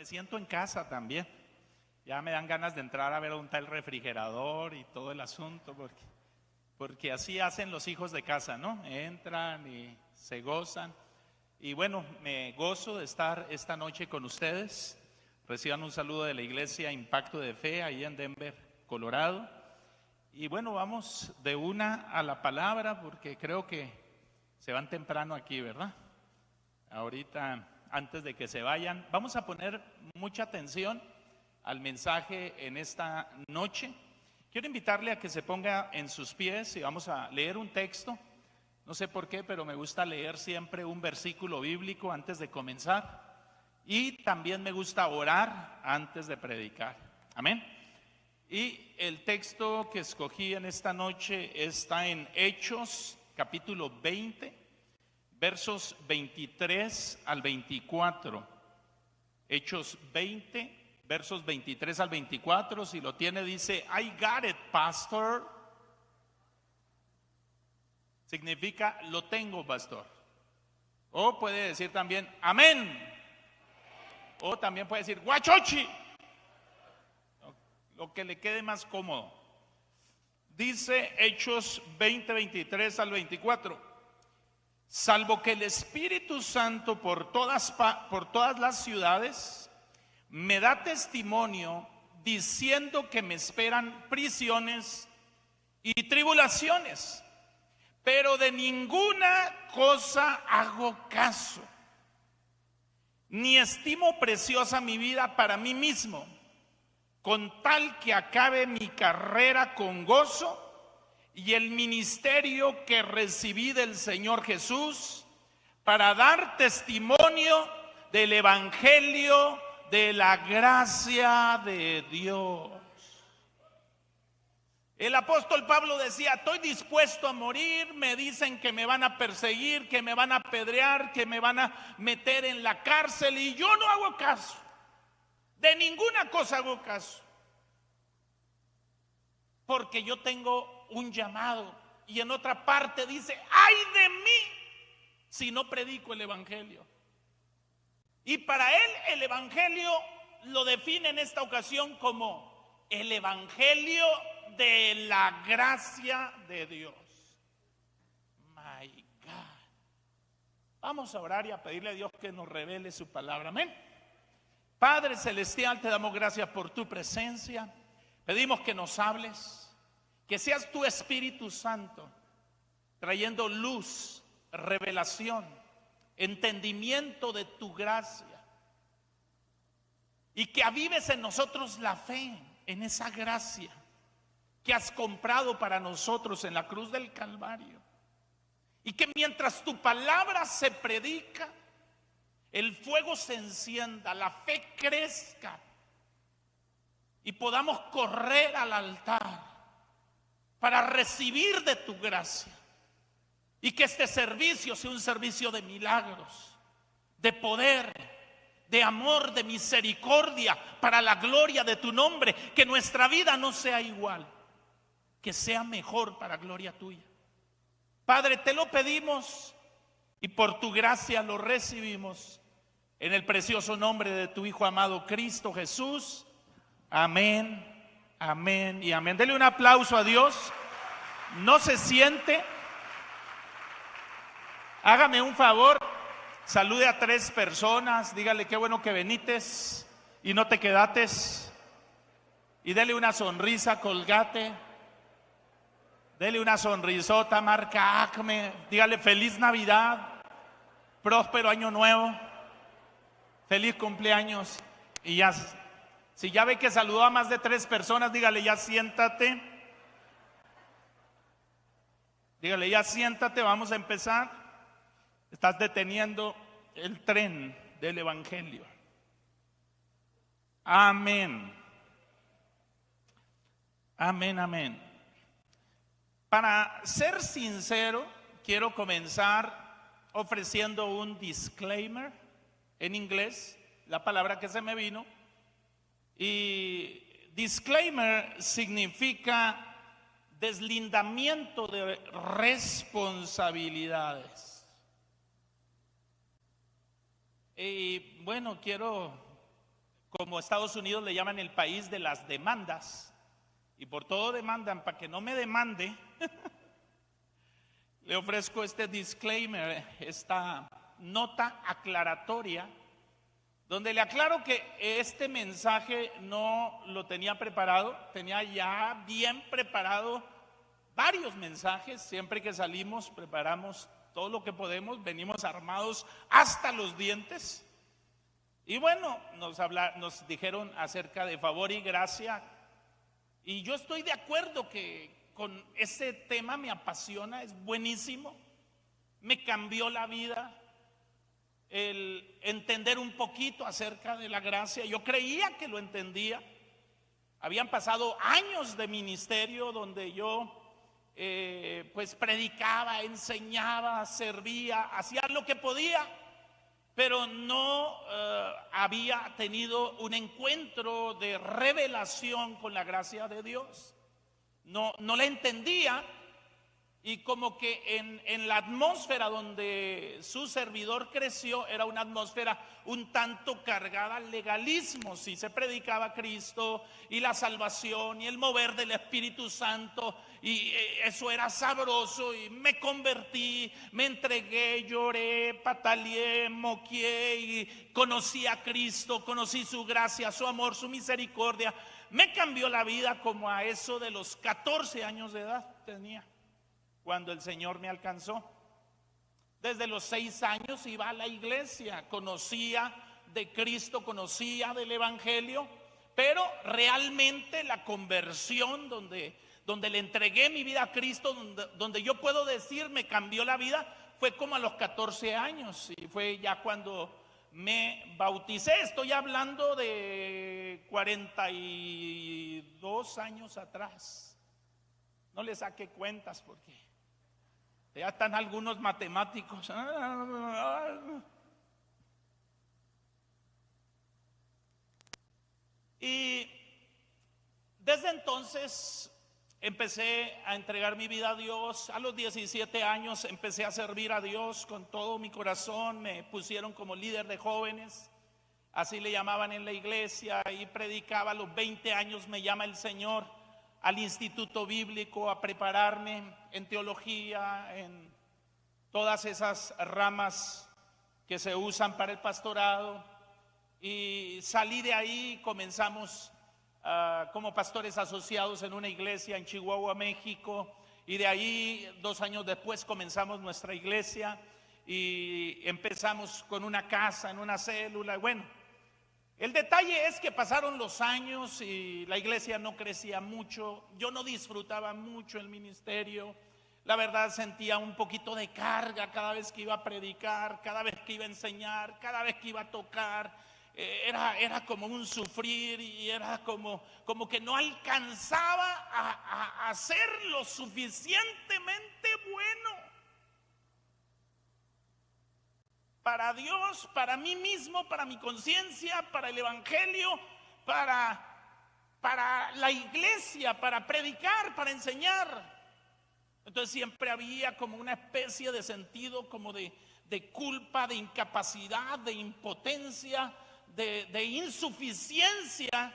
siento en casa también. Ya me dan ganas de entrar a ver dónde está el refrigerador y todo el asunto, porque así hacen los hijos de casa, ¿no? Entran y se gozan. Y bueno, me gozo de estar esta noche con ustedes. Reciban un saludo de la iglesia Impacto de Fe, ahí en Denver, Colorado. Y bueno, vamos de una a la palabra, porque creo que se van temprano aquí, ¿verdad? Ahorita, antes de que se vayan, vamos a poner mucha atención al mensaje en esta noche. Quiero invitarle a que se ponga en sus pies y vamos a leer un texto. No sé por qué, pero me gusta leer siempre un versículo bíblico antes de comenzar. Y también me gusta orar antes de predicar. Amén. Y el texto que escogí en esta noche está en Hechos, capítulo 20, versos 23 al 24. Hechos 20, versos 23 al 24. Si lo tiene, dice: I got it, pastor. Significa lo tengo, pastor. O puede decir también amén. O también puede decir guachochi, lo que le quede más cómodo. Dice Hechos 20, 23 al 24: salvo que el Espíritu Santo por todas las ciudades me da testimonio diciendo que me esperan prisiones y tribulaciones, pero de ninguna cosa hago caso, ni estimo preciosa mi vida para mí mismo, con tal que acabe mi carrera con gozo y el ministerio que recibí del Señor Jesús, para dar testimonio del evangelio de la gracia de Dios. El apóstol Pablo decía: estoy dispuesto a morir, me dicen que me van a perseguir, que me van a apedrear, que me van a meter en la cárcel, y yo no hago caso, de ninguna cosa hago caso, porque yo tengo un llamado. Y en otra parte dice: ay de mí si no predico el evangelio. Y para él el evangelio lo define en esta ocasión como el evangelio de la gracia de Dios. My God. Vamos a orar y a pedirle a Dios que nos revele su palabra. Amén. Padre celestial, te damos gracias por tu presencia. Pedimos que nos hables, que seas tu Espíritu Santo trayendo luz, revelación, entendimiento de tu gracia, y que avives en nosotros la fe en esa gracia que has comprado para nosotros en la cruz del Calvario, y que mientras tu palabra se predica, el fuego se encienda, la fe crezca y podamos correr al altar para recibir de tu gracia, y que este servicio sea un servicio de milagros, de poder, de amor, de misericordia, para la gloria de tu nombre. Que nuestra vida no sea igual, que sea mejor para gloria tuya. Padre, te lo pedimos y por tu gracia lo recibimos, en el precioso nombre de tu Hijo amado Cristo Jesús. Amén, amén y amén. Dele un aplauso a Dios. No se siente. Hágame un favor, salude a 3 personas, dígale: qué bueno que venites y no te quedates. Y dele una sonrisa, colgate. Dele una sonrisota, marca Acme. Dígale: feliz Navidad, próspero año nuevo, feliz cumpleaños. Y ya, si ya ve que saludó a más de 3 personas, dígale: ya siéntate. Dígale: ya siéntate, vamos a empezar. Estás deteniendo el tren del evangelio. Amén. Amén, amén. Para ser sincero, quiero comenzar ofreciendo un disclaimer en inglés, la palabra que se me vino. Y disclaimer significa deslindamiento de responsabilidades. Y bueno, quiero como Estados Unidos le llaman el país de las demandas, y por todo demandan. Para que no me demande, le ofrezco este disclaimer, esta nota aclaratoria, donde le aclaro que este mensaje no lo tenía preparado. Tenía ya bien preparado varios mensajes. Siempre que salimos preparamos todo lo que podemos, venimos armados hasta los dientes. Y bueno, nos dijeron acerca de favor y gracia, y yo estoy de acuerdo que con ese tema me apasiona, es buenísimo, me cambió la vida el entender un poquito acerca de la gracia. Yo creía que lo entendía. Habían pasado años de ministerio donde yo pues predicaba, enseñaba, servía, hacía lo que podía, pero no había tenido un encuentro de revelación con la gracia de Dios. No la entendía, y como que en la atmósfera donde su servidor creció era una atmósfera un tanto cargada al legalismo. Si se predicaba Cristo y la salvación y el mover del Espíritu Santo, y eso era sabroso, y me convertí, me entregué, lloré, pataleé, moqué, y conocí a Cristo, conocí su gracia, su amor, su misericordia. Me cambió la vida como a eso de los 14 años de edad tenía, cuando el Señor me alcanzó. Desde los 6 años iba a la iglesia, conocía de Cristo, conocía del Evangelio, pero realmente la conversión donde le entregué mi vida a Cristo, donde yo puedo decir me cambió la vida, fue como a los 14 años, y fue ya cuando me bauticé. Estoy hablando de 42 años atrás. No le saqué cuentas porque ya están algunos matemáticos. Y desde entonces empecé a entregar mi vida a Dios. A los 17 años empecé a servir a Dios con todo mi corazón. Me pusieron como líder de jóvenes, así le llamaban en la iglesia, y predicaba. A los 20 años me llama el Señor al instituto bíblico a prepararme en teología, en todas esas ramas que se usan para el pastorado, y salí de ahí. Comenzamos como pastores asociados en una iglesia en Chihuahua, México, y de ahí 2 años después comenzamos nuestra iglesia y empezamos con una casa en una célula. Y bueno, el detalle es que pasaron los años y la iglesia no crecía mucho. Yo no disfrutaba mucho el ministerio. La verdad, sentía un poquito de carga cada vez que iba a predicar, cada vez que iba a enseñar, cada vez que iba a tocar. Era como un sufrir, y era como que no alcanzaba a ser lo suficientemente bueno para Dios, para mí mismo, para mi conciencia, para el Evangelio, para la iglesia, para predicar, para enseñar. Entonces siempre había como una especie de sentido como de culpa, de incapacidad, de impotencia, de insuficiencia,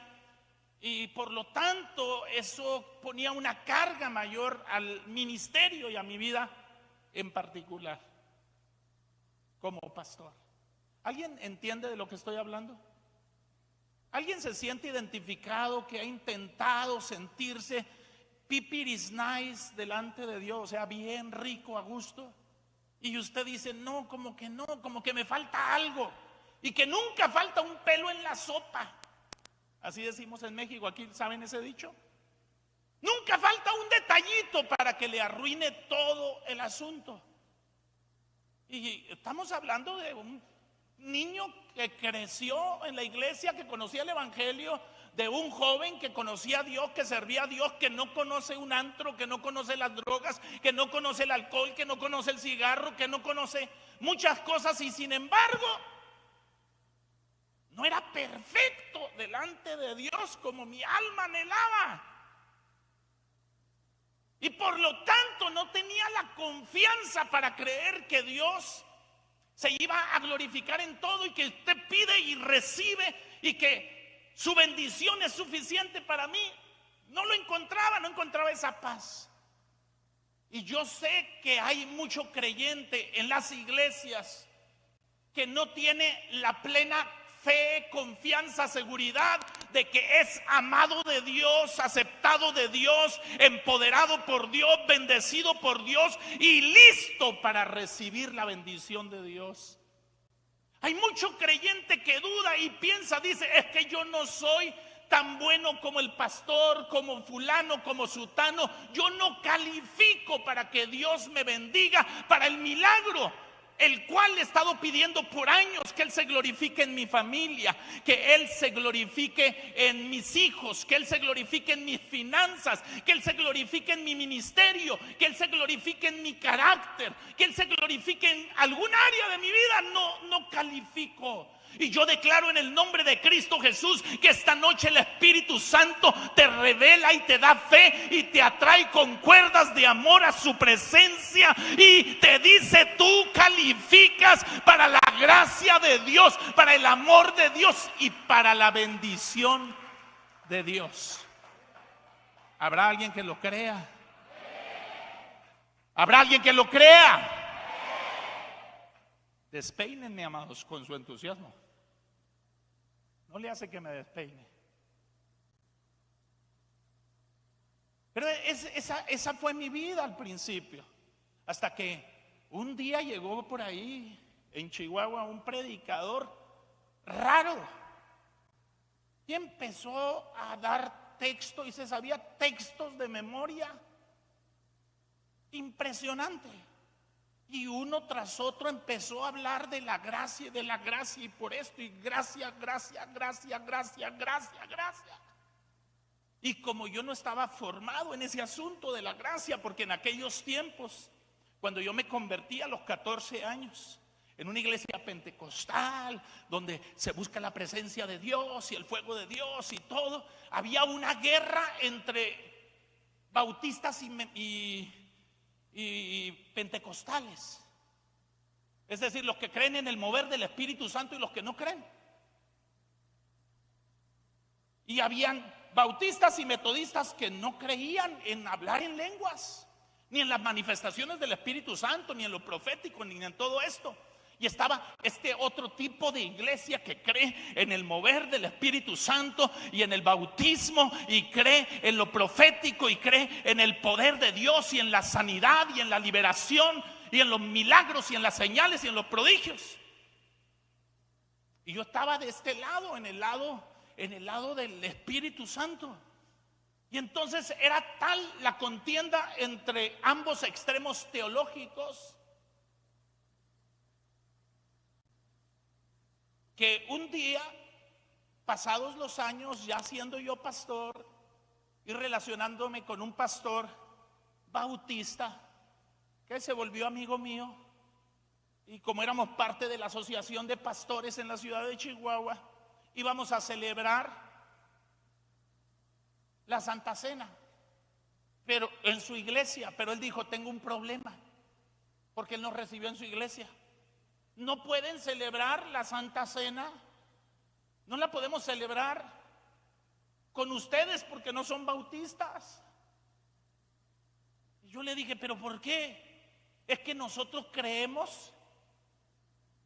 y por lo tanto eso ponía una carga mayor al ministerio y a mi vida en particular como pastor. ¿Alguien entiende de lo que estoy hablando? ¿Alguien se siente identificado, que ha intentado sentirse pipiris nice delante de Dios, o sea, bien rico, a gusto, y usted dice no, como que me falta algo, y que nunca falta un pelo en la sopa? Así decimos en México. Aquí, ¿saben ese dicho? Nunca falta un detallito para que le arruine todo el asunto. Y estamos hablando de un niño que creció en la iglesia, que conocía el Evangelio, de un joven que conocía a Dios, que servía a Dios, que no conoce un antro, que no conoce las drogas, que no conoce el alcohol, que no conoce el cigarro, que no conoce muchas cosas, y sin embargo no era perfecto delante de Dios como mi alma anhelaba, y por lo tanto no tenía la confianza para creer que Dios se iba a glorificar en todo, y que usted pide y recibe, y que Su bendición es suficiente para mí. No encontraba esa paz. Y yo sé que hay mucho creyente en las iglesias que no tiene la plena fe, confianza, seguridad de que es amado de Dios, aceptado de Dios, empoderado por Dios, bendecido por Dios y listo para recibir la bendición de Dios. Hay mucho creyente que duda y piensa, dice, es que yo no soy tan bueno como el pastor, como fulano, como sutano. Yo no califico para que Dios me bendiga, para el milagro, el cual he estado pidiendo por años, que Él se glorifique en mi familia, que Él se glorifique en mis hijos, que Él se glorifique en mis finanzas, que Él se glorifique en mi ministerio, que Él se glorifique en mi carácter, que Él se glorifique en algún área de mi vida. No califico. Y yo declaro en el nombre de Cristo Jesús que esta noche el Espíritu Santo te revela y te da fe y te atrae con cuerdas de amor a su presencia y te dice: tú calificas para la gracia de Dios, para el amor de Dios y para la bendición de Dios. ¿Habrá alguien que lo crea? ¿Habrá alguien que lo crea? Despeínenme, amados, con su entusiasmo. No le hace que me despeine. Pero esa fue mi vida al principio. Hasta que un día llegó por ahí en Chihuahua un predicador raro y empezó a dar texto y se sabía textos de memoria. Impresionante. Y uno tras otro empezó a hablar de la gracia y por esto, y gracia. Y como yo no estaba formado en ese asunto de la gracia, porque en aquellos tiempos, cuando yo me convertí a los 14 años, en una iglesia pentecostal, donde se busca la presencia de Dios y el fuego de Dios y todo, había una guerra entre bautistas y pentecostales, es decir, los que creen en el mover del Espíritu Santo y los que no creen. Y habían bautistas y metodistas que no creían en hablar en lenguas, ni en las manifestaciones del Espíritu Santo, ni en lo profético, ni en todo esto. Y estaba este otro tipo de iglesia que cree en el mover del Espíritu Santo y en el bautismo, y cree en lo profético, y cree en el poder de Dios, y en la sanidad, y en la liberación, y en los milagros, y en las señales, y en los prodigios. Y yo estaba de este lado, en el lado del Espíritu Santo. Y entonces era tal la contienda entre ambos extremos teológicos, que un día, pasados los años, ya siendo yo pastor y relacionándome con un pastor bautista que se volvió amigo mío, y como éramos parte de la asociación de pastores en la ciudad de Chihuahua, íbamos a celebrar la Santa Cena, pero en su iglesia. Pero él dijo: tengo un problema, porque él nos recibió en su iglesia. No pueden celebrar la Santa Cena, no la podemos celebrar con ustedes porque no son bautistas. Y yo le dije: ¿pero por qué? Es que nosotros creemos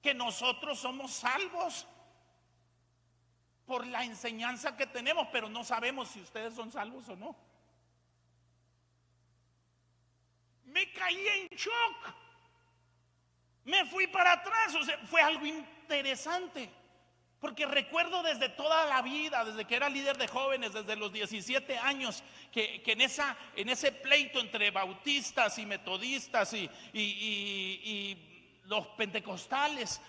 que nosotros somos salvos por la enseñanza que tenemos, pero no sabemos si ustedes son salvos o no. Me caí en shock. Me fui para atrás. O sea, fue algo interesante, porque recuerdo desde toda la vida, desde que era líder de jóvenes, desde los 17 años, que en ese pleito entre bautistas y metodistas y los pentecostales,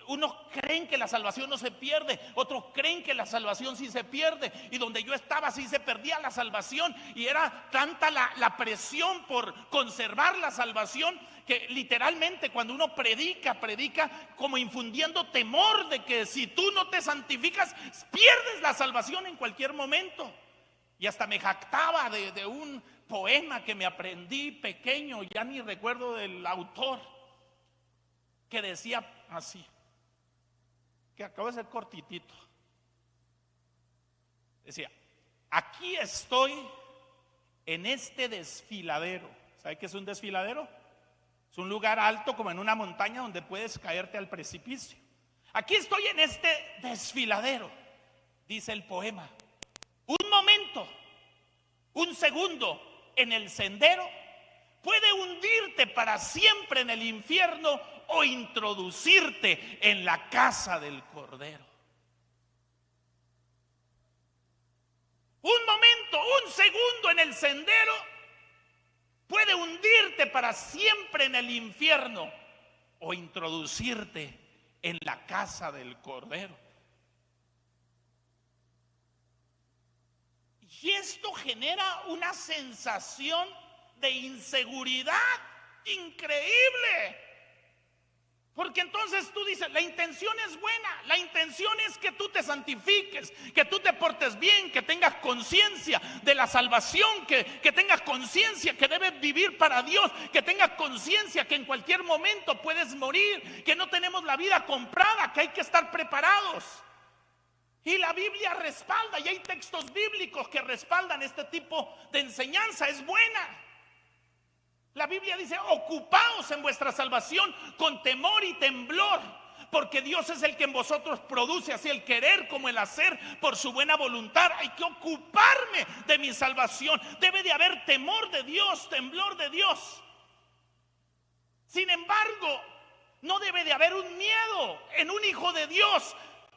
unos creen que la salvación no se pierde, otros creen que la salvación sí se pierde, y donde yo estaba sí se perdía la salvación, y era tanta la presión por conservar la salvación, que literalmente cuando uno predica como infundiendo temor de que si tú no te santificas pierdes la salvación en cualquier momento. Y hasta me jactaba de un poema que me aprendí pequeño, ya ni recuerdo del autor, que decía así, que acaba de ser cortitito: Decía, aquí estoy en este desfiladero. ¿Sabe qué es un desfiladero? Es un lugar alto como en una montaña donde puedes caerte al precipicio. Aquí estoy en este desfiladero, dice el poema. Un momento, un segundo en el sendero puede hundirte para siempre en el infierno o introducirte en la casa del Cordero. Un momento, un segundo en el sendero puede hundirte para siempre en el infierno o introducirte en la casa del Cordero. Y esto genera una sensación de inseguridad increíble. Porque entonces tú dices, la intención es buena, la intención es que tú te santifiques, que tú te portes bien, que tengas conciencia de la salvación, que tengas conciencia que debes vivir para Dios, que tengas conciencia que en cualquier momento puedes morir, que no tenemos la vida comprada, que hay que estar preparados. Y la Biblia respalda, y hay textos bíblicos que respaldan este tipo de enseñanza, es buena. La Biblia dice, ocupaos en vuestra salvación con temor y temblor, porque Dios es el que en vosotros produce así el querer como el hacer por su buena voluntad. Hay que ocuparme de mi salvación. Debe de haber temor de Dios, temblor de Dios. Sin embargo, no debe de haber un miedo en un hijo de Dios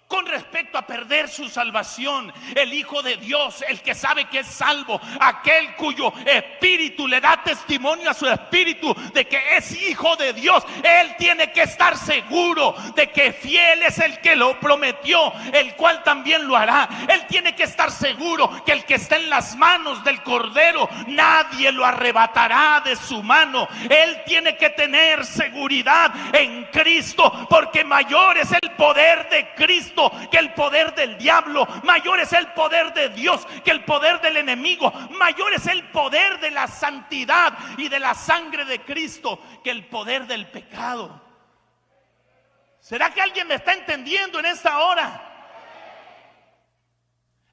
con respecto a perder su salvación. El Hijo de Dios, el que sabe que es salvo, aquel cuyo espíritu le da testimonio a su espíritu de que es hijo de Dios, él tiene que estar seguro de que fiel es el que lo prometió, el cual también lo hará. Él tiene que estar seguro que el que está en las manos del Cordero, nadie lo arrebatará de su mano. Él tiene que tener seguridad en Cristo, porque mayor es el poder de Cristo que el poder del diablo, mayor es el poder de Dios que el poder del enemigo, mayor es el poder de la santidad y de la sangre de Cristo que el poder del pecado. ¿Será que alguien me está entendiendo en esta hora?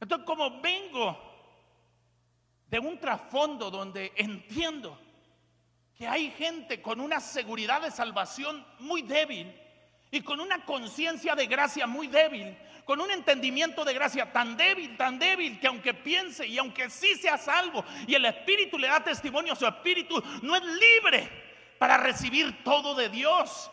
Entonces, como vengo de un trasfondo donde entiendo que hay gente con una seguridad de salvación muy débil, y con una conciencia de gracia muy débil, con un entendimiento de gracia tan débil, que aunque piense y aunque sí sea salvo y el Espíritu le da testimonio a su espíritu, no es libre para recibir todo de Dios.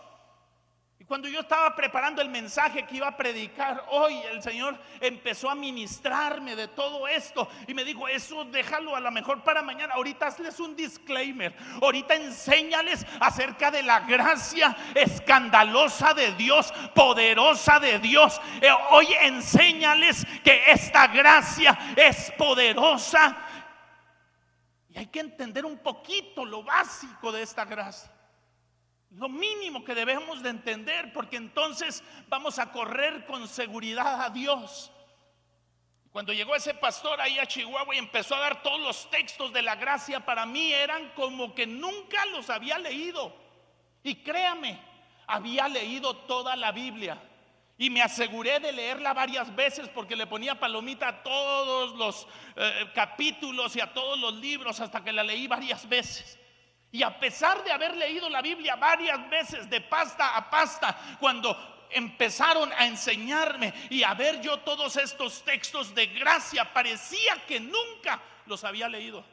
Y cuando yo estaba preparando el mensaje que iba a predicar hoy, el Señor empezó a ministrarme de todo esto y me dijo, eso déjalo a lo mejor para mañana. Ahorita hazles un disclaimer, ahorita enséñales acerca de la gracia escandalosa de Dios, poderosa de Dios. Hoy enséñales que esta gracia es poderosa. Y hay que entender un poquito lo básico de esta gracia. Lo mínimo que debemos de entender, porque entonces vamos a correr con seguridad a Dios. Cuando llegó ese pastor ahí a Chihuahua y empezó a dar todos los textos de la gracia, para mí eran como que nunca los había leído. Y créame, había leído toda la Biblia y me aseguré de leerla varias veces, porque le ponía palomita a todos los capítulos y a todos los libros hasta que la leí varias veces. Y a pesar de haber leído la Biblia varias veces de pasta a pasta, cuando empezaron a enseñarme y a ver yo todos estos textos de gracia, parecía que nunca los había leído.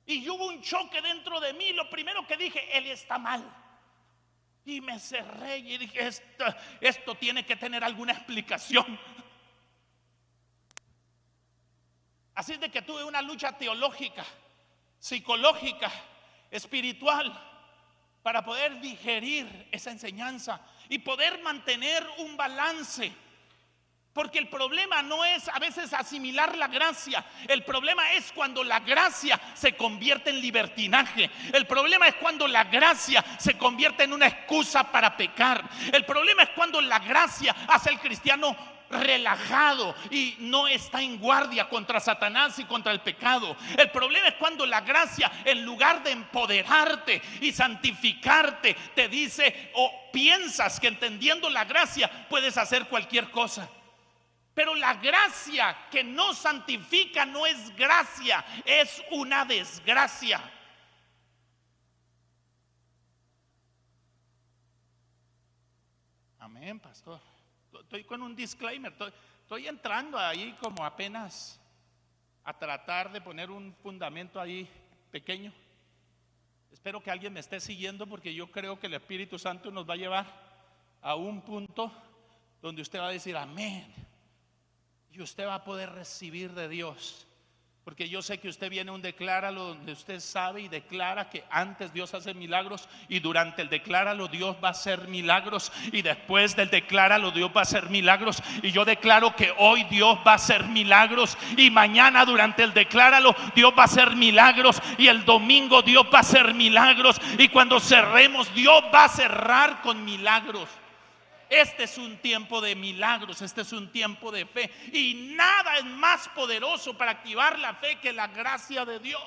Y hubo un choque dentro de mí. Lo primero que dije, él está mal. Y me cerré y dije, esto tiene que tener alguna explicación. Así de que tuve una lucha teológica, psicológica, espiritual, para poder digerir esa enseñanza y poder mantener un balance. Porque el problema no es a veces asimilar la gracia. El problema es cuando la gracia se convierte en libertinaje. El problema es cuando la gracia se convierte en una excusa para pecar. El problema es cuando la gracia hace al cristiano relajado y no está en guardia contra Satanás y contra el pecado. El problema es cuando la gracia, en lugar de empoderarte y santificarte, te dice o piensas que entendiendo la gracia puedes hacer cualquier cosa. Pero la gracia que no santifica no es gracia, es una desgracia. Amén, pastor. Estoy con un disclaimer, estoy entrando ahí como apenas a tratar de poner un fundamento ahí pequeño. Espero que alguien me esté siguiendo, porque yo creo que el Espíritu Santo nos va a llevar a un punto donde usted va a decir amén. Y usted va a poder recibir de Dios. Porque yo sé que usted viene a un decláralo donde usted sabe y declara que antes Dios hace milagros, y durante el decláralo Dios va a hacer milagros, y después del decláralo Dios va a hacer milagros. Y yo declaro que hoy Dios va a hacer milagros, y mañana durante el decláralo Dios va a hacer milagros, y el domingo Dios va a hacer milagros, y cuando cerremos Dios va a cerrar con milagros. Este es un tiempo de milagros, este es un tiempo de fe, y nada es más poderoso para activar la fe que la gracia de Dios.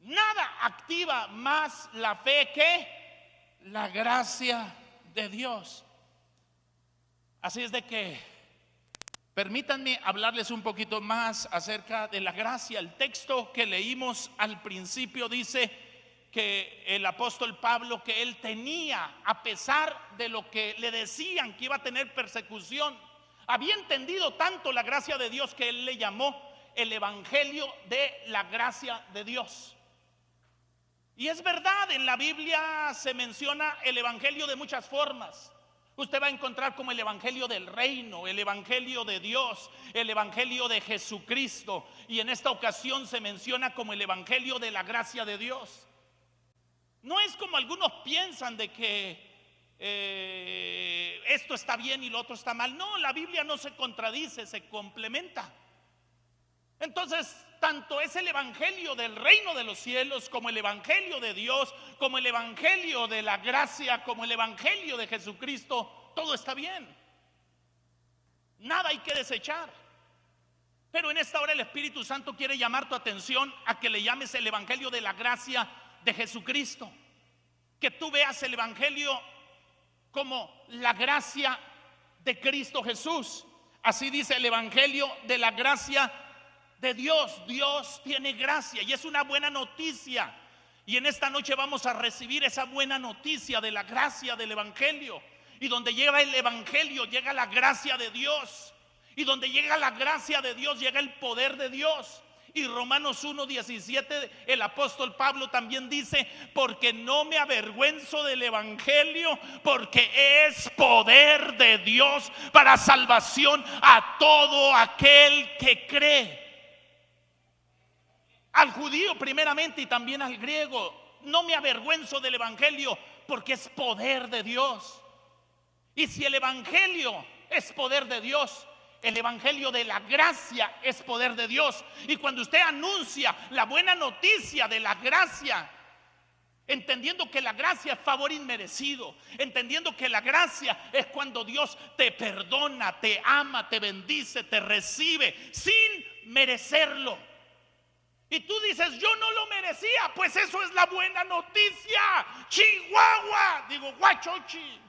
Nada activa más la fe que la gracia de Dios. Así es de que permítanme hablarles un poquito más acerca de la gracia. El texto que leímos al principio dice que el apóstol Pablo, que él tenía, a pesar de lo que le decían que iba a tener persecución, había entendido tanto la gracia de Dios que él le llamó el evangelio de la gracia de Dios. Y es verdad, en la Biblia se menciona el evangelio de muchas formas. Usted va a encontrar como el evangelio del reino, el evangelio de Dios, el evangelio de Jesucristo, y en esta ocasión se menciona como el evangelio de la gracia de Dios. No es como algunos piensan de que esto está bien y lo otro está mal. No, la Biblia no se contradice, se complementa. Entonces, tanto es el evangelio del reino de los cielos, como el evangelio de Dios, como el evangelio de la gracia, como el evangelio de Jesucristo, todo está bien. Nada hay que desechar. Pero en esta hora el Espíritu Santo quiere llamar tu atención a que le llames el evangelio de la gracia de Jesucristo, que tú veas el evangelio como la gracia de Cristo Jesús. Así dice el evangelio de la gracia de Dios. Dios tiene gracia y es una buena noticia, y en esta noche vamos a recibir esa buena noticia de la gracia del evangelio. Y donde llega el evangelio llega la gracia de Dios, y donde llega la gracia de Dios llega el poder de Dios. Y Romanos 1:17, el apóstol Pablo también dice: porque no me avergüenzo del evangelio, porque es poder de Dios para salvación a todo aquel que cree. Al judío primeramente y también al griego. No me avergüenzo del evangelio porque es poder de Dios. Y si el evangelio es poder de Dios, el evangelio de la gracia es poder de Dios. Y cuando usted anuncia la buena noticia de la gracia, entendiendo que la gracia es favor inmerecido, entendiendo que la gracia es cuando Dios te perdona, te ama, te bendice, te recibe sin merecerlo. Y tú dices: yo no lo merecía. Pues eso es la buena noticia. Chihuahua, digo Huachochi.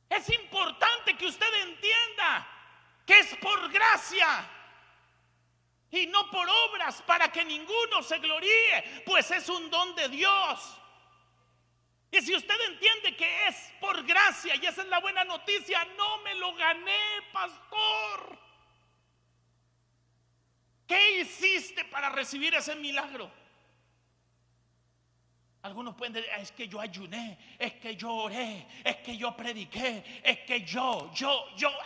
Es importante que usted entienda que es por gracia y no por obras, para que ninguno se gloríe, pues es un don de Dios. Y si usted entiende que es por gracia y esa es la buena noticia, no me lo gané, pastor. ¿Qué hiciste para recibir ese milagro? Algunos pueden decir: es que yo ayuné, es que yo oré, es que yo prediqué, es que yo.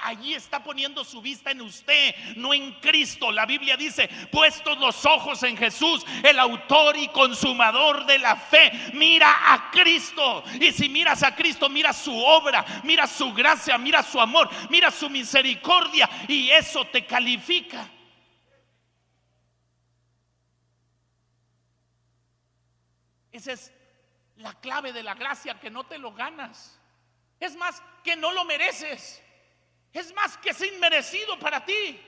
Allí está poniendo su vista en usted, no en Cristo. La Biblia dice: puestos los ojos en Jesús, el autor y consumador de la fe. Mira a Cristo. Y si miras a Cristo, mira su obra, mira su gracia, mira su amor, mira su misericordia, y eso te califica. Esa es la clave de la gracia, que no te lo ganas. Es más, que no lo mereces. Es más, que es inmerecido para ti.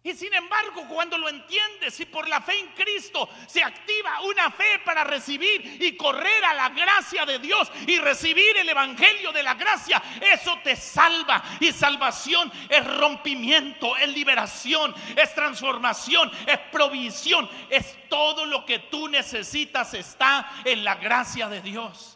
Y sin embargo, cuando lo entiendes y por la fe en Cristo se activa una fe para recibir y correr a la gracia de Dios y recibir el evangelio de la gracia, eso te salva. Y salvación es rompimiento, es liberación, es transformación, es provisión, es todo lo que tú necesitas está en la gracia de Dios.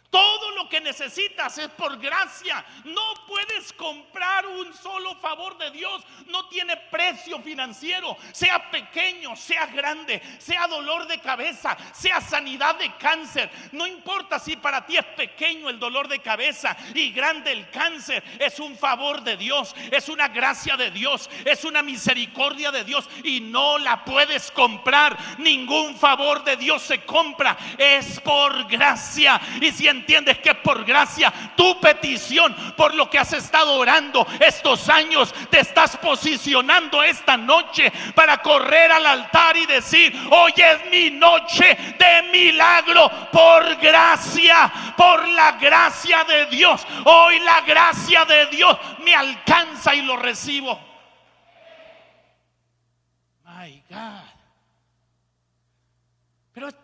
Todo lo que necesitas es por gracia. No puedes comprar un solo favor de Dios. No tiene precio financiero. Sea pequeño, sea grande, sea dolor de cabeza, sea sanidad de cáncer. No importa si para ti es pequeño el dolor de cabeza y grande el cáncer. Es un favor de Dios, es una gracia de Dios, es una misericordia de Dios y no la puedes comprar. Ningún favor de Dios se compra. Es por gracia. Y si entiendes que es por gracia, tu petición por lo que has estado orando estos años, te estás posicionando esta noche para correr al altar y decir: hoy es mi noche de milagro por gracia, por la gracia de Dios. Hoy la gracia de Dios me alcanza y lo recibo. My God. Pero es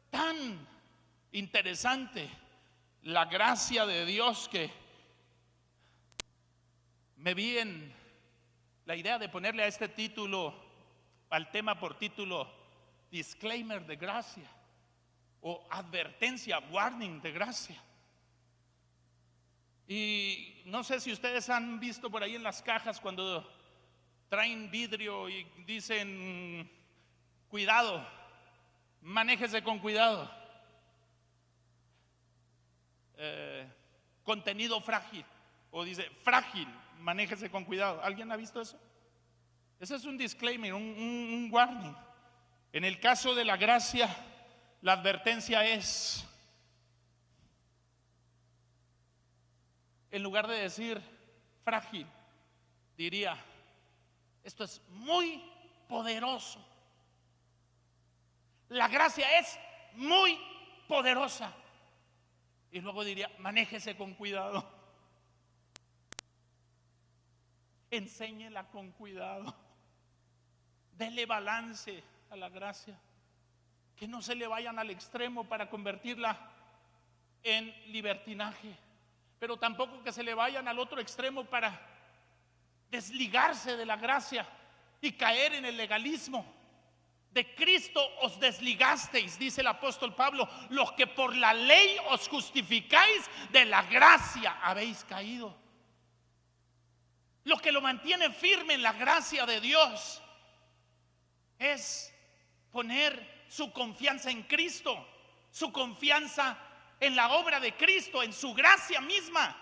tan interesante la gracia de Dios que me vi en la idea de ponerle a este título, al tema por título, disclaimer de gracia o advertencia, warning de gracia. Y no sé si ustedes han visto por ahí en las cajas cuando traen vidrio y dicen: cuidado, manéjese con cuidado. Contenido frágil, o dice frágil, manéjese con cuidado. ¿Alguien ha visto eso? Ese es un disclaimer, un warning. En el caso de la gracia, la advertencia es, en lugar de decir frágil, diría: esto es muy poderoso. La gracia es muy poderosa. Y luego diría: manéjese con cuidado. Enséñela con cuidado. Dele balance a la gracia. Que no se le vayan al extremo para convertirla en libertinaje. Pero tampoco que se le vayan al otro extremo para desligarse de la gracia y caer en el legalismo. De Cristo os desligasteis, dice el apóstol Pablo, los que por la ley os justificáis, de la gracia habéis caído. Lo que lo mantiene firme en la gracia de Dios es poner su confianza en Cristo, su confianza en la obra de Cristo, en su gracia misma.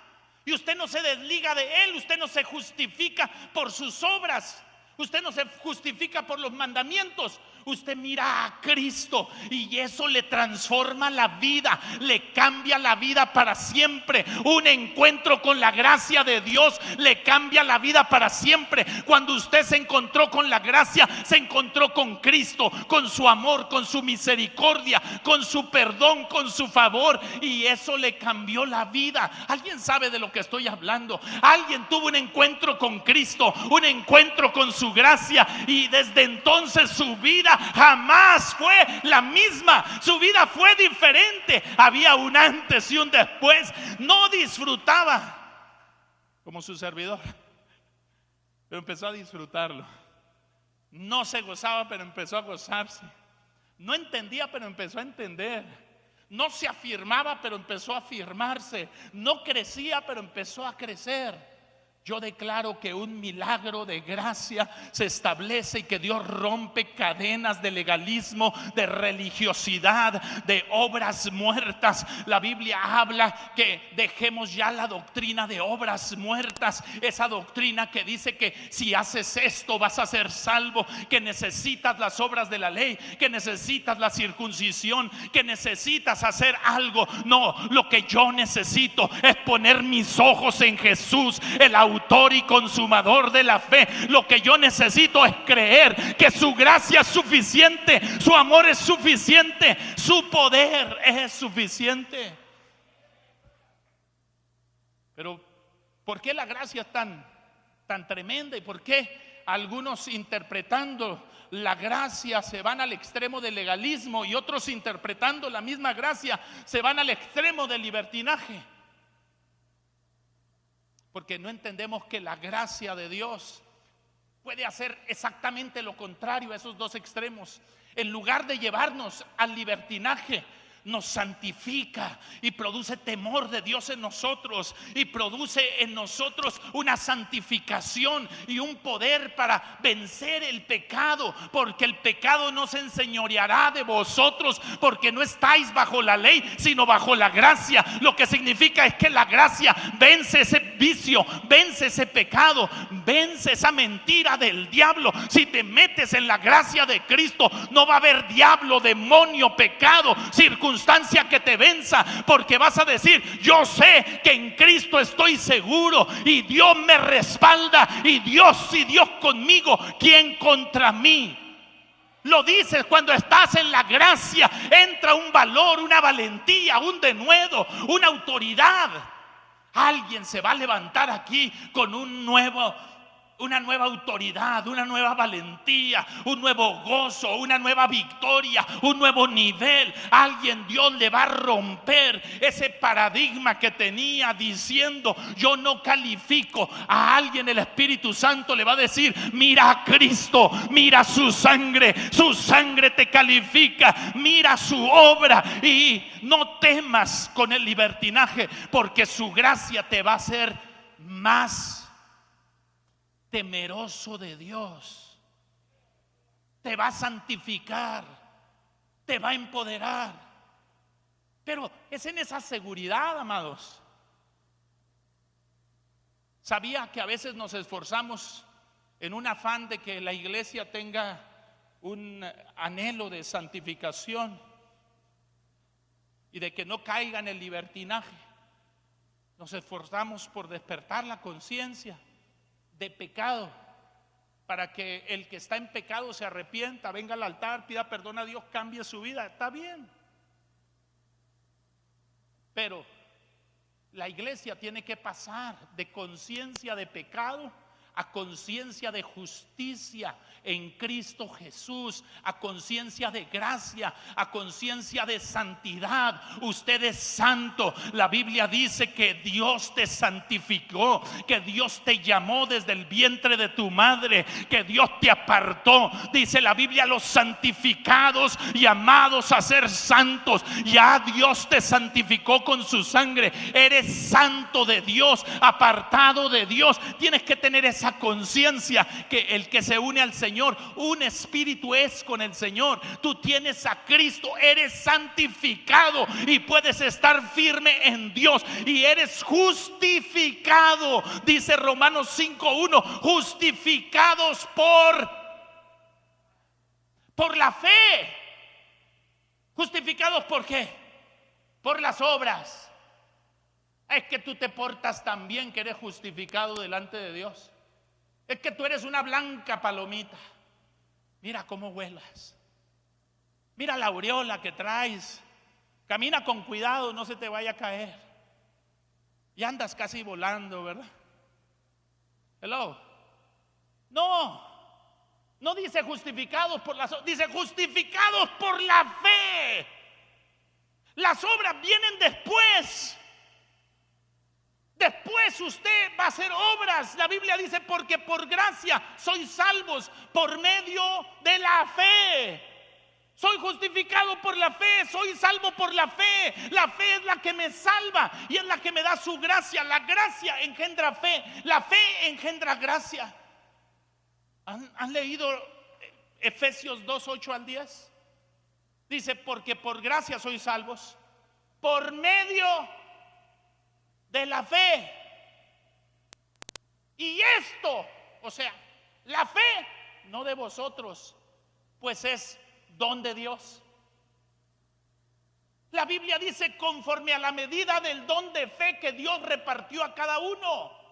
Y usted no se desliga de Él, usted no se justifica por sus obras, usted no se justifica por los mandamientos. Usted mira a Cristo y eso le transforma la vida, le cambia la vida para siempre. Un encuentro con la gracia de Dios le cambia la vida para siempre. Cuando usted se encontró con la gracia, se encontró con Cristo, con su amor, con su misericordia, con su perdón, con su favor, y eso le cambió la vida. ¿Alguien sabe de lo que estoy hablando? Alguien tuvo un encuentro con Cristo, un encuentro con su gracia, y desde entonces su vida jamás fue la misma. Su vida fue diferente. Había un antes y un después. No disfrutaba como su servidor, pero empezó a disfrutarlo. No se gozaba, pero empezó a gozarse. No entendía, pero empezó a entender. No se afirmaba, pero empezó a afirmarse. No crecía, pero empezó a crecer. Yo declaro que un milagro de gracia se establece y que Dios rompe cadenas de legalismo, de religiosidad, de obras muertas. La Biblia habla que dejemos ya la doctrina de obras muertas, esa doctrina que dice que si haces esto vas a ser salvo, que necesitas las obras de la ley, que necesitas la circuncisión, que necesitas hacer algo. No, lo que yo necesito es poner mis ojos en Jesús, el autor y consumador de la fe. Lo que yo necesito es creer que su gracia es suficiente, su amor es suficiente, su poder es suficiente. Pero ¿por qué la gracia es tan tremenda? ¿Y por qué algunos interpretando la gracia se van al extremo del legalismo y otros interpretando la misma gracia se van al extremo del libertinaje? Porque no entendemos que la gracia de Dios puede hacer exactamente lo contrario a esos dos extremos. En lugar de llevarnos al libertinaje, nos santifica y produce temor de Dios en nosotros, y produce en nosotros una santificación y un poder para vencer el pecado, porque el pecado no se enseñoreará de vosotros, porque no estáis bajo la ley sino bajo la gracia. Lo que significa es que la gracia vence ese vicio, vence ese pecado, vence esa mentira del diablo. Si te metes en la gracia de Cristo, no va a haber diablo, demonio, pecado, circunstancia que te venza, porque vas a decir: yo sé que en Cristo estoy seguro y Dios me respalda, y Dios conmigo, ¿quién contra mí? Lo dices cuando estás en la gracia. Entra un valor, una valentía, un denuedo, una autoridad. Alguien se va a levantar aquí con una nueva autoridad, una nueva valentía, un nuevo gozo, una nueva victoria, un nuevo nivel. Alguien, Dios le va a romper ese paradigma que tenía diciendo: yo no califico. A alguien el Espíritu Santo le va a decir: mira a Cristo, mira su sangre te califica, mira su obra, y no temas con el libertinaje, porque su gracia te va a hacer más temeroso de Dios, te va a santificar, te va a empoderar. Pero es en esa seguridad, amados. Sabía que a veces nos esforzamos en un afán de que la iglesia tenga un anhelo de santificación y de que no caiga en el libertinaje. Nos esforzamos por despertar la conciencia de pecado, para que el que está en pecado se arrepienta, venga al altar, pida perdón a Dios, cambie su vida. Está bien, pero la iglesia tiene que pasar de conciencia de pecado a conciencia de justicia en Cristo Jesús, a conciencia de gracia, a conciencia de santidad. Usted es santo. La Biblia dice que Dios te santificó, que Dios te llamó desde el vientre de tu madre, que Dios te apartó. Dice la Biblia: los santificados, llamados a ser santos. Ya Dios te santificó con su sangre. Eres santo de Dios, apartado de Dios. Tienes que tener esa conciencia que el que se une al Señor, un espíritu es con el Señor. Tú tienes a Cristo, eres santificado y puedes estar firme en Dios, y eres justificado. Dice Romanos 5:1: justificados por la fe. ¿Justificados por qué? Por las obras. Es que tú te portas tan bien que eres justificado delante de Dios. Es que tú eres una blanca palomita. Mira cómo vuelas. Mira la aureola que traes. Camina con cuidado, no se te vaya a caer. Y andas casi volando, ¿verdad? Hello. No dice justificados por las obras, dice justificados por la fe. Las obras vienen después. Después usted va a hacer obras. La Biblia dice: porque por gracia sois salvos por medio de la fe. Soy justificado por la fe, soy salvo por la fe. La fe es la que me salva y es la que me da su gracia. La gracia engendra fe, la fe engendra gracia. ¿Han leído Efesios 2:8-10? Dice: porque por gracia sois salvos por medio de la fe. Y esto, o sea, la fe no de vosotros, pues es don de Dios. La Biblia dice: conforme a la medida del don de fe que Dios repartió a cada uno.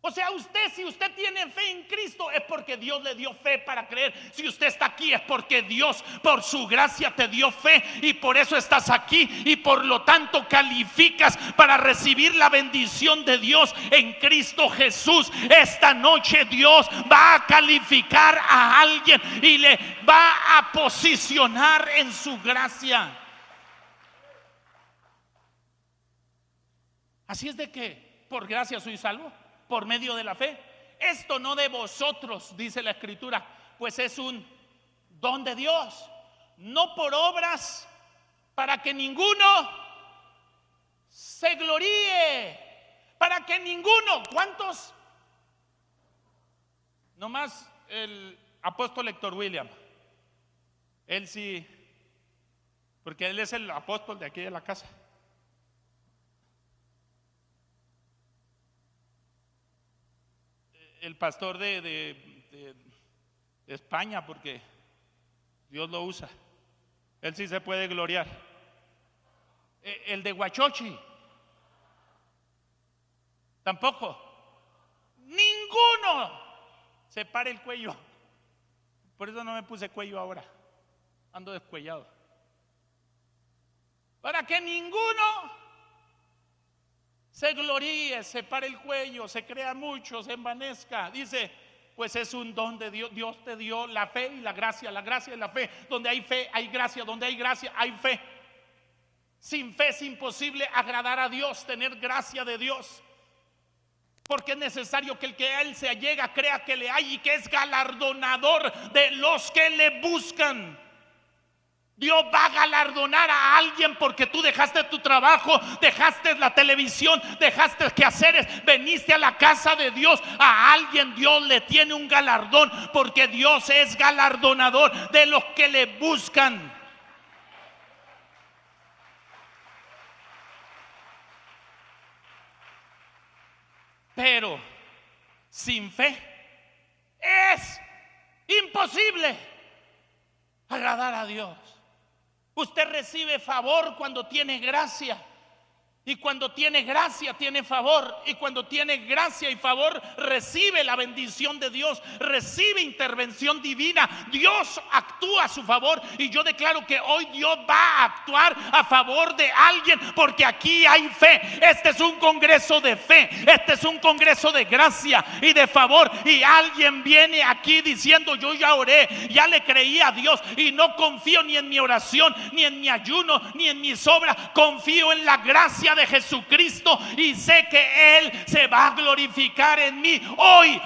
O sea, si usted tiene fe en Cristo, es porque Dios le dio fe para creer. Si usted está aquí, es porque Dios, por su gracia, te dio fe, y por eso estás aquí, y por lo tanto calificas para recibir la bendición de Dios en Cristo Jesús. Esta noche Dios va a calificar a alguien y le va a posicionar en su gracia. Así es de que por gracia soy salvo, por medio de la fe. Esto no de vosotros, dice la Escritura, pues es un don de Dios, no por obras, para que ninguno se gloríe. Para que ninguno. ¿Cuántos? Nomás el apóstol Héctor William. Él sí, porque él es el apóstol de aquí de la casa. El pastor de España, porque Dios lo usa. Él sí se puede gloriar. El de Huachochi, tampoco. Ninguno se para el cuello. Por eso no me puse cuello ahora. Ando descuellado. Para que ninguno se gloríe, se pare el cuello, se crea mucho, se envanezca. Dice, pues es un don de Dios. Dios te dio la fe y la gracia y la fe. Donde hay fe hay gracia, donde hay gracia hay fe. Sin fe es imposible agradar a Dios, tener gracia de Dios. Porque es necesario que el que a Él se allega crea que le hay y que es galardonador de los que le buscan. Dios va a galardonar a alguien porque tú dejaste tu trabajo, dejaste la televisión, dejaste quehaceres, veniste a la casa de Dios. A alguien Dios le tiene un galardón, porque Dios es galardonador de los que le buscan. Pero sin fe es imposible agradar a Dios. Usted recibe favor cuando tiene gracia. Y cuando tiene gracia, tiene favor. Y cuando tiene gracia y favor, recibe la bendición de Dios, recibe intervención divina. Dios actúa a su favor. Y yo declaro que hoy Dios va a actuar a favor de alguien, porque aquí hay fe. Este es un congreso de fe. Este es un congreso de gracia y de favor. Y alguien viene aquí diciendo: yo ya oré, ya le creí a Dios, y no confío ni en mi oración, ni en mi ayuno, ni en mis obras. Confío en la gracia de Jesucristo y sé que Él se va a glorificar en mí. Hoy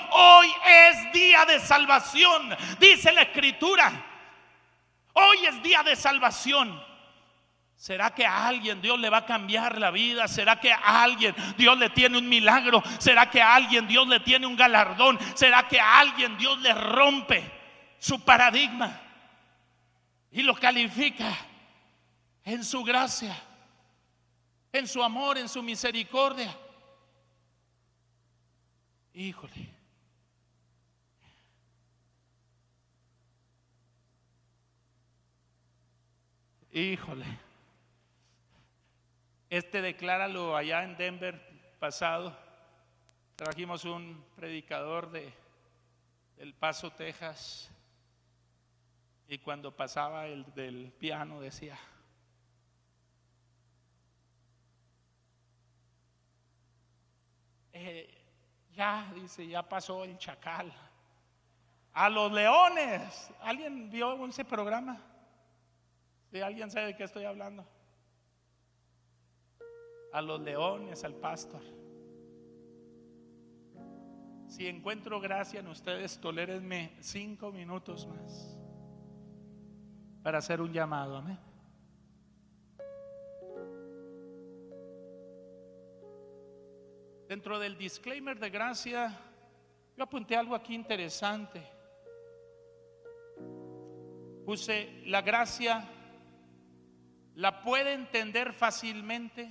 es día de salvación, dice la Escritura. Hoy es día de salvación. ¿Será que a alguien Dios le va a cambiar la vida? ¿Será que a alguien Dios le tiene un milagro? ¿Será que a alguien Dios le tiene un galardón? ¿Será que a alguien Dios le rompe su paradigma y lo califica en su gracia, en su amor, en su misericordia? Híjole. Híjole. Decláralo allá en Denver pasado. Trajimos un predicador de El Paso, Texas. Y cuando pasaba el del piano decía: ya pasó el chacal. A los leones. ¿Alguien vio ese programa? ¿Sí? ¿Alguien sabe de qué estoy hablando? A los leones, al pastor. Si encuentro gracia en ustedes, tolérenme 5 minutos más para hacer un llamado. Amén. Dentro del disclaimer de gracia, yo apunté algo aquí interesante. Puse: la gracia la puede entender fácilmente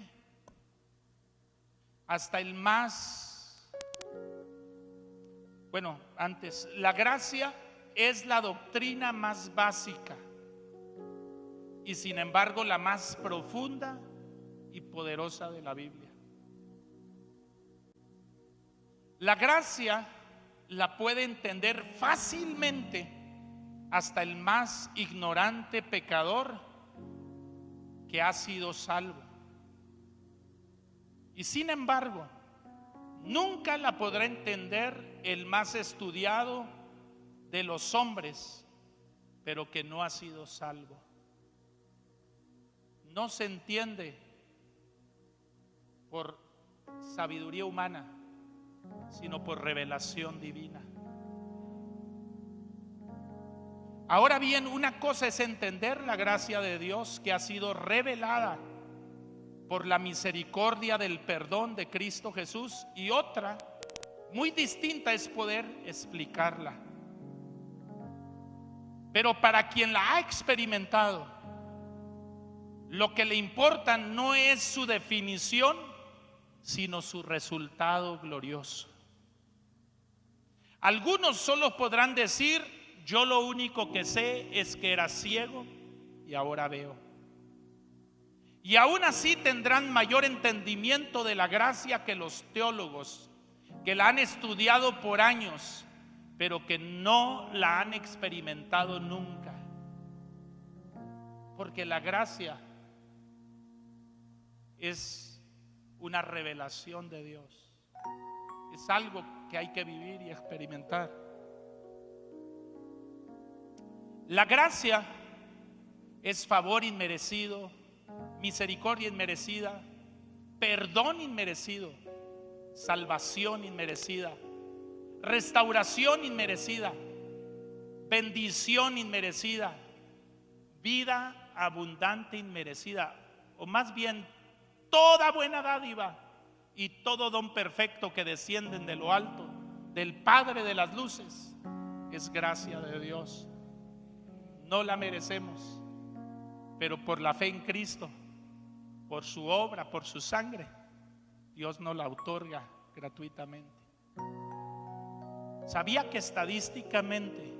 hasta el más. Bueno, antes, la gracia es la doctrina más básica y sin embargo la más profunda y poderosa de la Biblia. La gracia la puede entender fácilmente hasta el más ignorante pecador que ha sido salvo. Y sin embargo, nunca la podrá entender el más estudiado de los hombres, pero que no ha sido salvo. No se entiende por sabiduría humana, sino por revelación divina. Ahora bien, una cosa es entender la gracia de Dios que ha sido revelada por la misericordia del perdón de Cristo Jesús, y otra muy distinta es poder explicarla. Pero para quien la ha experimentado, lo que le importa no es su definición, sino su resultado glorioso. Algunos solo podrán decir: yo lo único que sé es que era ciego y ahora veo. Y aún así tendrán mayor entendimiento de la gracia que los teólogos, que la han estudiado por años, pero que no la han experimentado nunca. Porque la gracia es una revelación de Dios. Es algo que hay que vivir y experimentar. La gracia es favor inmerecido, misericordia inmerecida, perdón inmerecido, salvación inmerecida, restauración inmerecida, bendición inmerecida, vida abundante inmerecida, o más bien toda buena dádiva y todo don perfecto que descienden de lo alto, del Padre de las luces, es gracia de Dios. No la merecemos, pero por la fe en Cristo, por su obra, por su sangre, Dios nos la otorga gratuitamente. ¿Sabía que estadísticamente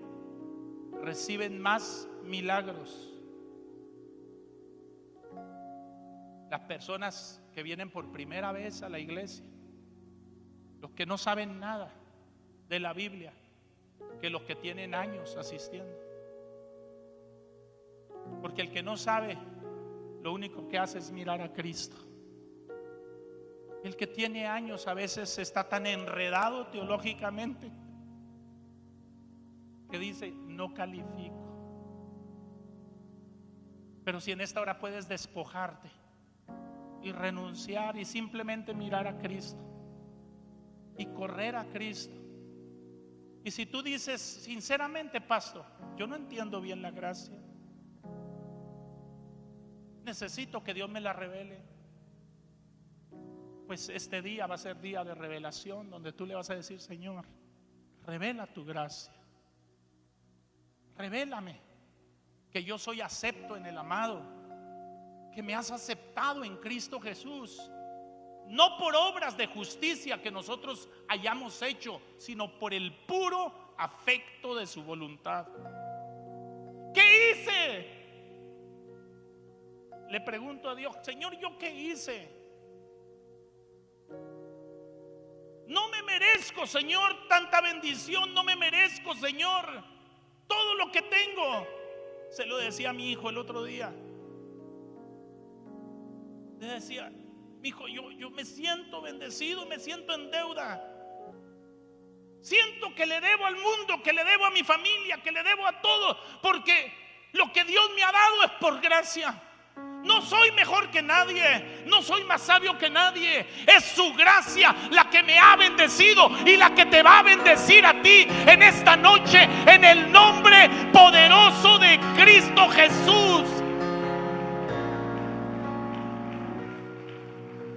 reciben más milagros las personas que vienen por primera vez a la iglesia, los que no saben nada de la Biblia, que los que tienen años asistiendo? Porque el que no sabe, lo único que hace es mirar a Cristo. El que tiene años a veces está tan enredado teológicamente que dice: no califico. Pero si en esta hora puedes despojarte y renunciar y simplemente mirar a Cristo y correr a Cristo. Y si tú dices sinceramente: pastor, yo no entiendo bien la gracia, necesito que Dios me la revele, pues este día va a ser día de revelación, donde tú le vas a decir: Señor, revela tu gracia, revélame que yo soy acepto en el amado, que me has aceptado en Cristo Jesús, no por obras de justicia que nosotros hayamos hecho, sino por el puro afecto de su voluntad. ¿Qué hice? Le pregunto a Dios: Señor, ¿yo qué hice? No me merezco, Señor, tanta bendición. No me merezco, Señor, todo lo que tengo. Se lo decía a mi hijo el otro día. Le decía: mi hijo, yo me siento bendecido, me siento en deuda. Siento que le debo al mundo, que le debo a mi familia, que le debo a todo, porque lo que Dios me ha dado es por gracia. No soy mejor que nadie, no soy más sabio que nadie. Es su gracia la que me ha bendecido y la que te va a bendecir a ti en esta noche, en el nombre poderoso de Cristo Jesús.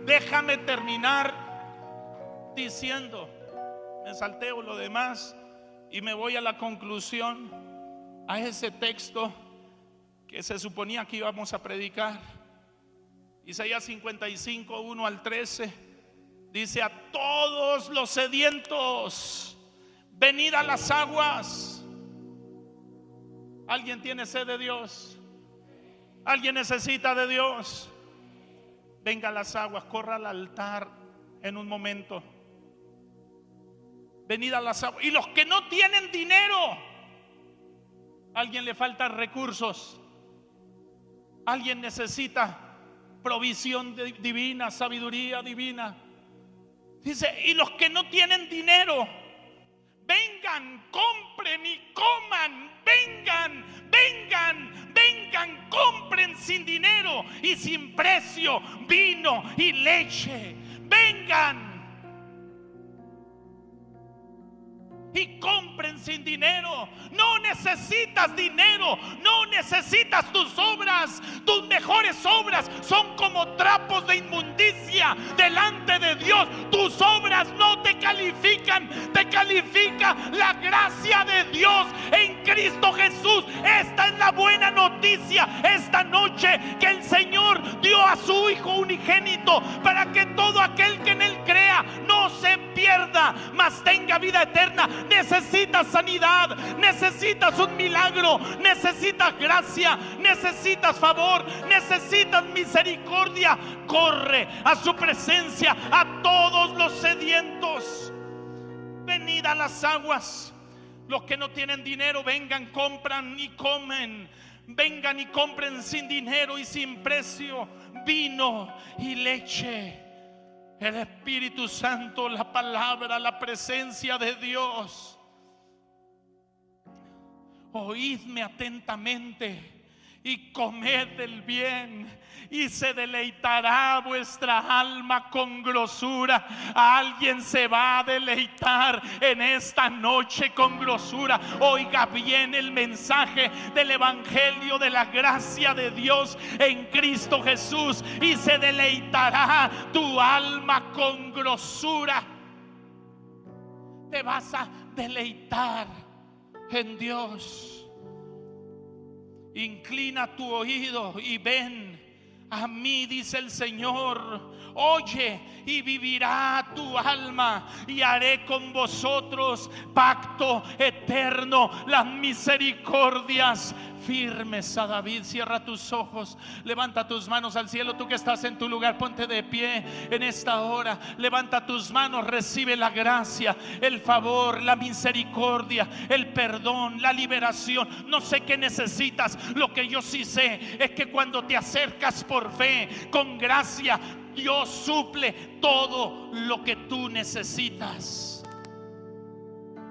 Déjame terminar diciendo, me salteo lo demás y me voy a la conclusión, a ese texto que se suponía que íbamos a predicar. Isaías 55, 1 al 13 dice: a todos los sedientos, venid a las aguas. ¿Alguien tiene sed de Dios? ¿Alguien necesita de Dios? Venga a las aguas, corra al altar en un momento. Venid a las aguas. Y los que no tienen dinero, alguien le falta recursos, alguien necesita provisión divina, sabiduría divina. Dice, y los que no tienen dinero, vengan, compren y coman. Vengan, vengan, vengan, compren sin dinero y sin precio vino y leche. Vengan y compren sin dinero. No necesitas dinero, no necesitas tus obras. Tus mejores obras son como trapos de inmundicia delante de Dios. Tus obras no te califican, te califica la gracia de Dios en Cristo Jesús. Esta es la buena noticia esta noche, que el Señor dio a su Hijo unigénito para que todo aquel que en Él crea no se pierda, mas tenga vida eterna. Necesitas sanidad, necesitas un milagro, necesitas gracia, necesitas favor, necesitas misericordia. Corre a su presencia a todos los sedientos. Venid a las aguas. Los que no tienen dinero, vengan, compran y comen. Vengan y compren sin dinero y sin precio vino y leche. El Espíritu Santo, la palabra, la presencia de Dios. Oídme atentamente y comed del bien, y se deleitará vuestra alma con grosura. Alguien se va a deleitar en esta noche con grosura. Oiga bien el mensaje del evangelio de la gracia de Dios en Cristo Jesús, y se deleitará tu alma con grosura. Te vas a deleitar en Dios. Inclina tu oído y ven a mí, dice el Señor. Oye y vivirá tu alma, y haré con vosotros pacto eterno, las misericordias firmes a David. Cierra tus ojos, levanta tus manos al cielo. Tú que estás en tu lugar, ponte de pie en esta hora. Levanta tus manos, recibe la gracia, el favor, la misericordia, el perdón, la liberación. No sé qué necesitas. Lo que yo sí sé es que cuando te acercas por fe, con gracia, Dios suple todo lo que tú necesitas.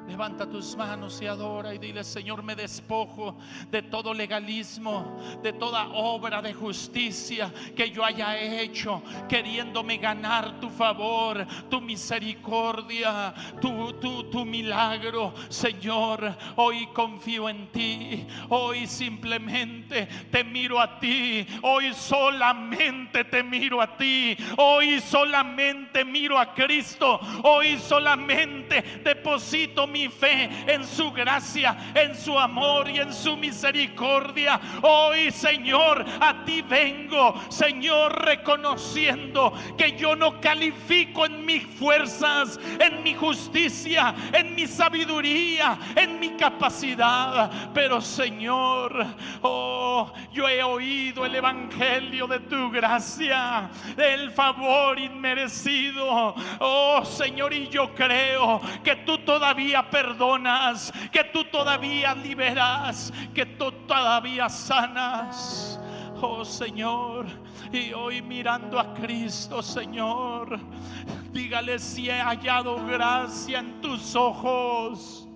Levanta tus manos y adora y dile: Señor, me despojo de todo legalismo, de toda obra de justicia que yo haya hecho, queriéndome ganar tu favor, tu misericordia, tu milagro. Señor, hoy confío en ti, hoy simplemente te miro a ti, hoy solamente te miro a ti, hoy solamente miro a Cristo, hoy solamente deposito mi fe en su gracia, en su amor y en su misericordia. Hoy, Señor, a ti vengo, Señor, reconociendo que yo no califico en mis fuerzas, en mi justicia, en mi sabiduría, en mi capacidad, pero Señor, yo he oído el evangelio de tu gracia, del favor inmerecido, Señor, y yo creo que tú todavía perdonas, que tú todavía liberas, que tú todavía sanas. Señor, y hoy mirando a Cristo, Señor, dígale: si he hallado gracia en tus ojos.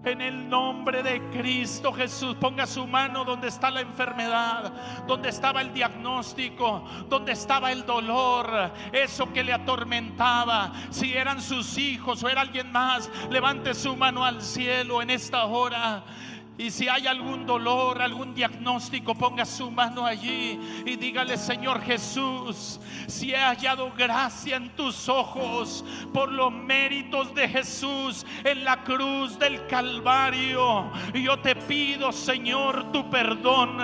En el nombre de Cristo Jesús, ponga su mano donde está la enfermedad, donde estaba el diagnóstico, donde estaba el dolor, eso que le atormentaba. Si eran sus hijos o era alguien más, levante su mano al cielo en esta hora. Y si hay algún dolor, algún diagnóstico, ponga su mano allí y dígale: Señor Jesús, si he hallado gracia en tus ojos por los méritos de Jesús en la cruz del Calvario, yo te pido, Señor, tu perdón.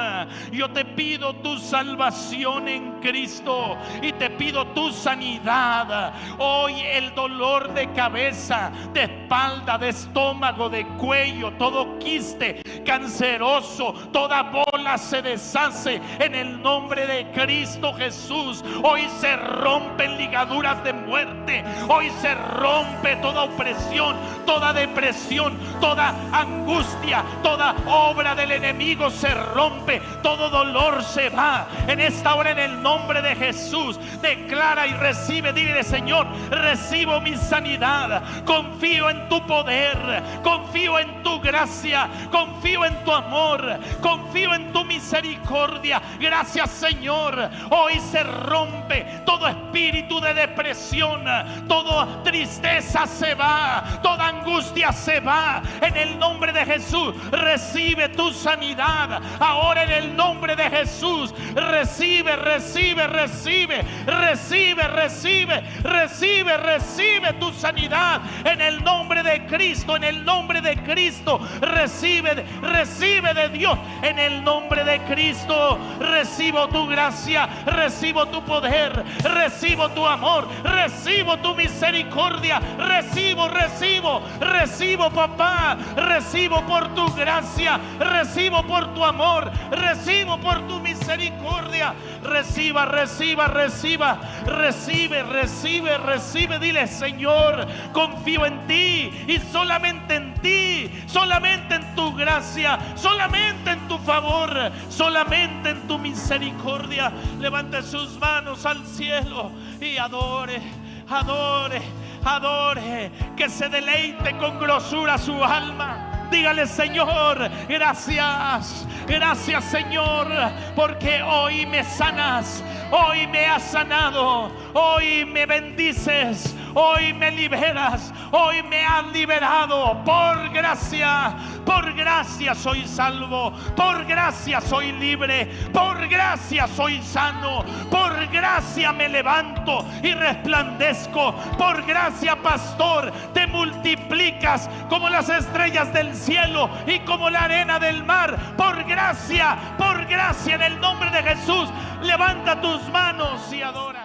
Yo te pido tu salvación en Cristo, y te pido tu sanidad. Hoy el dolor de cabeza, de espalda, de estómago, de cuello, todo quiste canceroso, toda bola se deshace en el nombre de Cristo Jesús. Hoy se rompen ligaduras de muerte. Hoy se rompe toda opresión, toda depresión, toda angustia, toda obra del enemigo se rompe, todo dolor se va en esta hora en el nombre de Jesús. Declara y recibe, dile: Señor, recibo mi sanidad, confío en tu poder, confío en tu gracia, confío en tu amor, confío en tu misericordia. Gracias, Señor. Hoy se rompe todo espíritu de depresión, toda tristeza se va, toda angustia se va en el nombre de Jesús. Recibe tu sanidad ahora en el nombre de Jesús. Recibe, recibe, recibe, recibe, recibe, recibe, recibe tu sanidad en el nombre de Cristo, en el nombre de Cristo. Recibe, recibe de Dios en el nombre de Cristo. Recibo tu gracia, recibo tu poder, recibo tu amor, recibo tu misericordia, recibo, recibo, recibo, papá, recibo por tu gracia, recibo por tu amor, recibo por tu misericordia. Reciba, reciba, reciba, recibe, recibe, recibe. Dile: Señor, confío en ti y solamente en ti, solamente en tu gracia, solamente en tu favor, solamente en tu misericordia. Levante sus manos al cielo y adore, adore, adore, que se deleite con grosura su alma. Dígale: Señor, gracias, gracias, Señor, porque hoy me sanas, hoy me has sanado, hoy me bendices, hoy me liberas, hoy me has liberado. Por gracia soy salvo, por gracia soy libre, por gracia soy sano, por gracia me levanto y resplandezco, por gracia, pastor, te multiplicas como las estrellas del cielo y como la arena del mar. Por gracia, en el nombre de Jesús, levanta tus manos y adora.